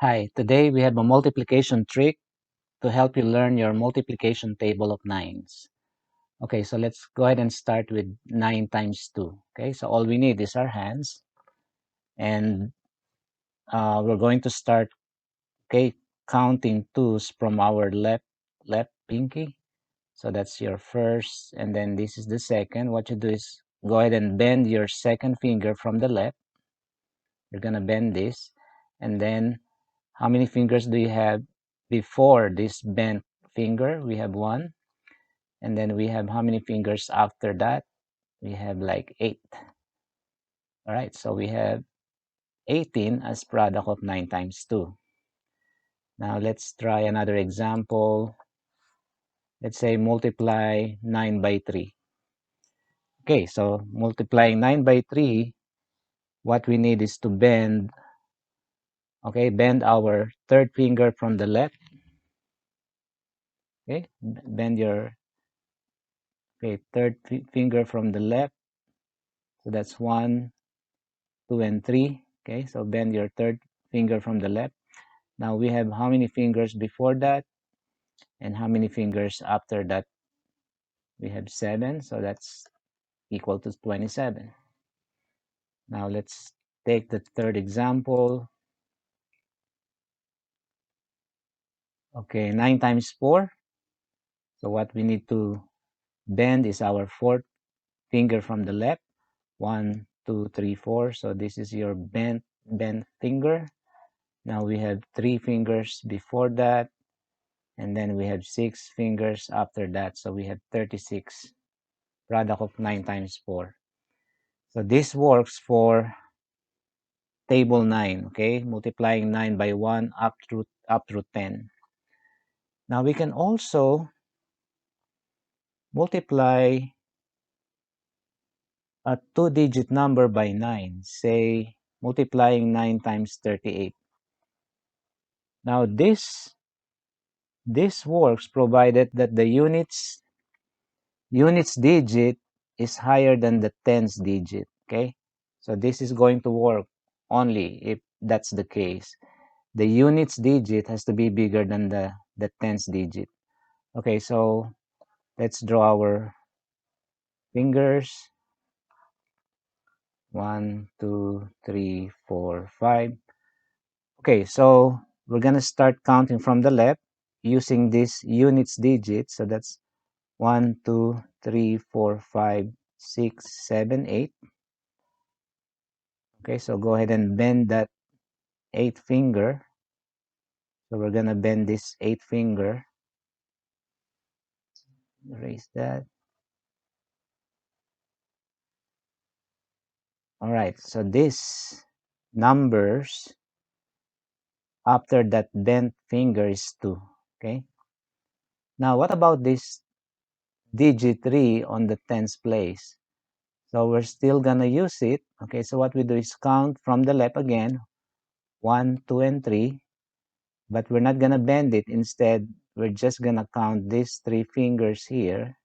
Hi, today we have a multiplication trick to help you learn your multiplication table of nines. Okay, so let's go ahead and start with 9 times 2. Okay, so all we need is our hands, and we're going to start, okay, counting twos from our left pinky. So that's your first, and then this is the second. What you do is go ahead and bend your second finger from the left. You're gonna bend this, and then how many fingers do you have before this bent finger? We have one. And then we have how many fingers after that? We have like 8. All right, so we have 18 as product of 9 times 2. Now let's try another example. Let's say multiply 9 by 3. Okay, so multiplying 9 by 3, what we need is to bend, okay, bend our third finger from the left. Okay, bend your third finger from the left. So that's 1, 2, and 3. Okay, so bend your third finger from the left. Now we have how many fingers before that and how many fingers after that? We have 7, so that's equal to 27. Now let's take the third example. Okay, 9 times 4. So what we need to bend is our fourth finger from the left. 1, 2, 3, 4. So this is your bent finger. Now we have 3 fingers before that, and then we have 6 fingers after that. So we have 36, product of 9 times 4. So this works for table 9, okay? Multiplying 9 by 1 up through 10. Now we can also multiply a 2-digit number by 9, say multiplying 9 times 38. Now this works provided that the units digit is higher than the tens digit, okay? So this is going to work only if that's the case. The units digit has to be bigger than the tens digit. Okay, so let's draw our fingers. 1, 2, 3, 4, 5. Okay, so we're gonna start counting from the left using this units digit. So that's 1, 2, 3, 4, 5, 6, 7, 8. Okay, so go ahead and bend that 8th finger. So we're gonna bend this 8th finger. Erase that. All right, so this numbers after that bent finger is 2. Okay, now what about this digit 3 on the tens place? So we're still gonna use it. Okay, so what we do is count from the left again, 1, 2, and 3, but we're not gonna bend it. Instead, we're just gonna count these 3 fingers here.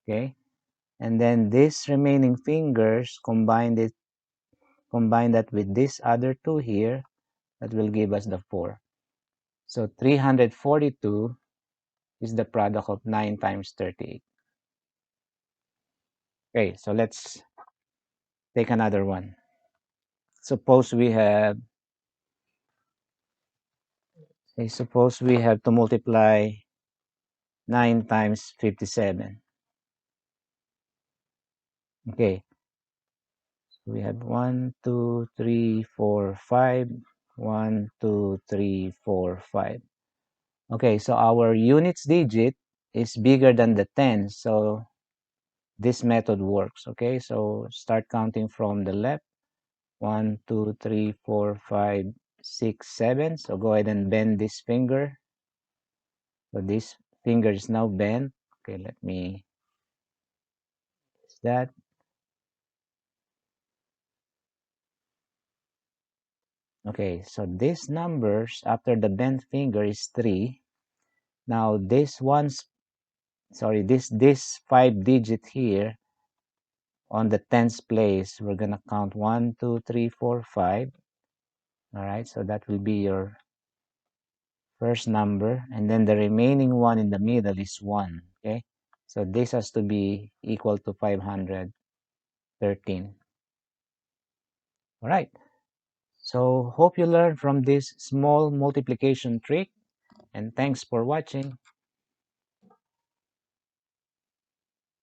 Okay, and then these remaining fingers, combine that with this other 2 here, that will give us the 4. So 342 is the product of 9 times 38. Okay, so let's take another one. Suppose we have to multiply 9 times 57. Okay, so we have 1, 2, 3, 4, 5. 1, 2, 3, 4, 5. Okay, so our units digit is bigger than the 10, so this method works. Okay, so start counting from the left. 1, 2, 3, 4, 5, 6, 7. So go ahead and bend this finger. So this finger is now bent. Okay, let me use that. Okay, so these numbers after the bent finger is 3. Now this 5 digit here on the tens place, we're going to count 1, 2, 3, 4, 5. All right, so that will be your first number. And then the remaining one in the middle is 1. Okay, so this has to be equal to 513. All right, so hope you learned from this small multiplication trick. And thanks for watching.